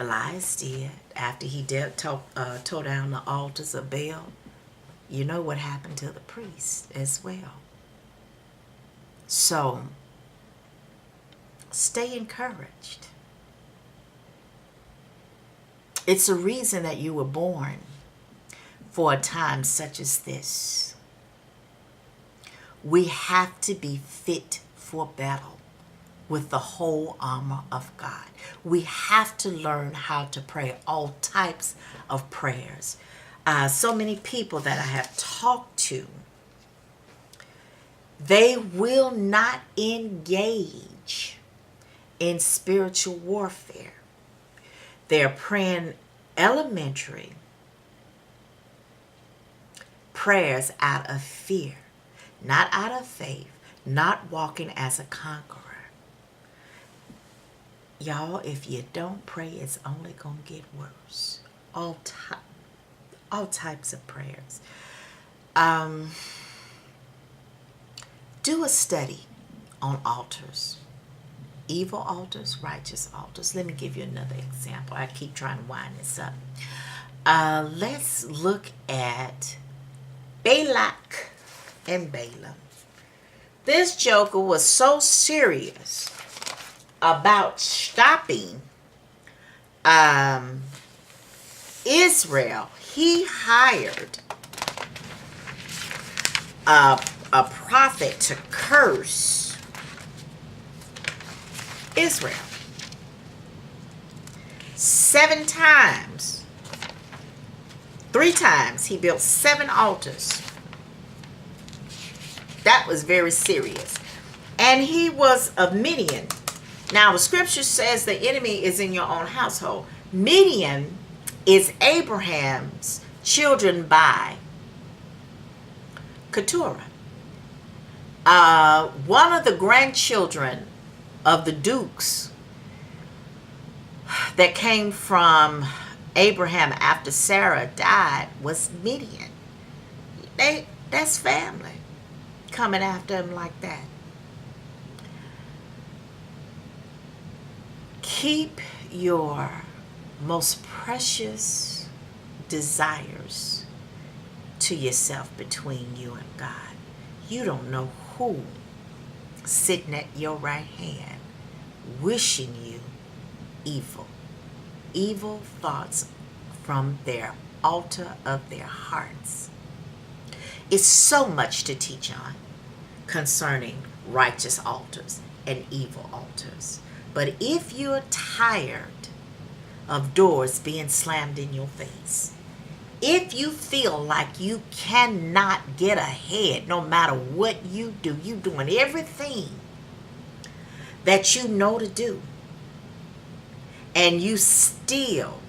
Elias did. After he tore down the altars of Baal, you know what happened to the priests as well. So, stay encouraged. It's a reason that you were born for a time such as this. We have to be fit for battle with the whole armor of God. We have to learn how to pray all types of prayers. So many people that I have talked to, they will not engage in spiritual warfare. They're praying elementary prayers out of fear, not out of faith, not walking as a conqueror. Y'all, if you don't pray, it's only going to get worse. All types of prayers. Do a study on altars. Evil altars, righteous altars. Let me give you another example. I keep trying to wind this up. Let's look at Balak and Balaam. This joker was so serious about stopping Israel. He hired a prophet to curse Israel 7 times. 3 times he built 7 altars. That was very serious. And he was of Midian. Now the scripture says the enemy is in your own household. Midian is Abraham's children by Keturah. One of the grandchildren of the dukes that came from Abraham after Sarah died was Midian. That's family coming after him like that. Keep your most precious desires to yourself between you and God. You don't know who sitting at your right hand wishing you evil thoughts from their altar of their hearts. It's so much to teach on concerning righteous altars and evil altars. But if you're tired of doors being slammed in your face, if you feel like you cannot get ahead no matter what you do, you're doing everything that you know to do, and you still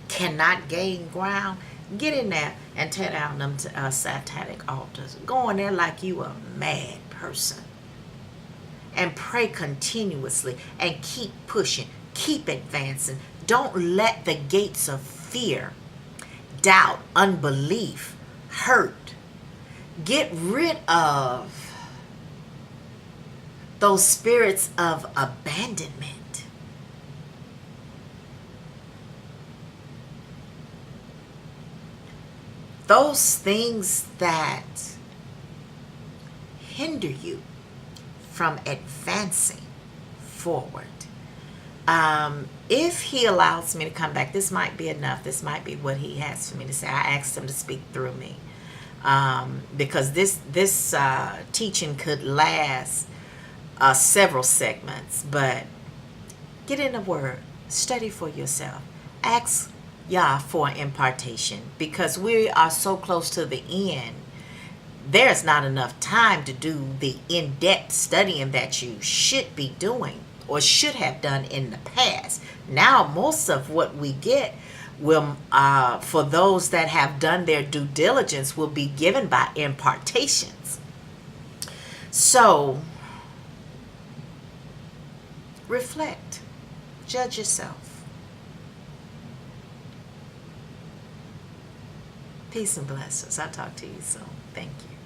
cannot gain ground, get in there and tear down them satanic altars. Go in there like you a mad person and pray continuously and keep pushing, keep advancing. Don't let the gates of fear, doubt, unbelief, hurt, get rid of those spirits of abandonment. Those things that hinder you from advancing forward. If he allows me to come back, this might be enough. This might be what he has for me to say. I asked him to speak through me, because this teaching could last several segments. But get in the Word, study for yourself, ask Yah for an impartation, because we are so close to the end. There's not enough time to do the in-depth studying that you should be doing or should have done in the past. Now, most of what we get will, for those that have done their due diligence, will be given by impartations. So, reflect, judge yourself. Peace and blessings. I'll talk to you soon. Thank you.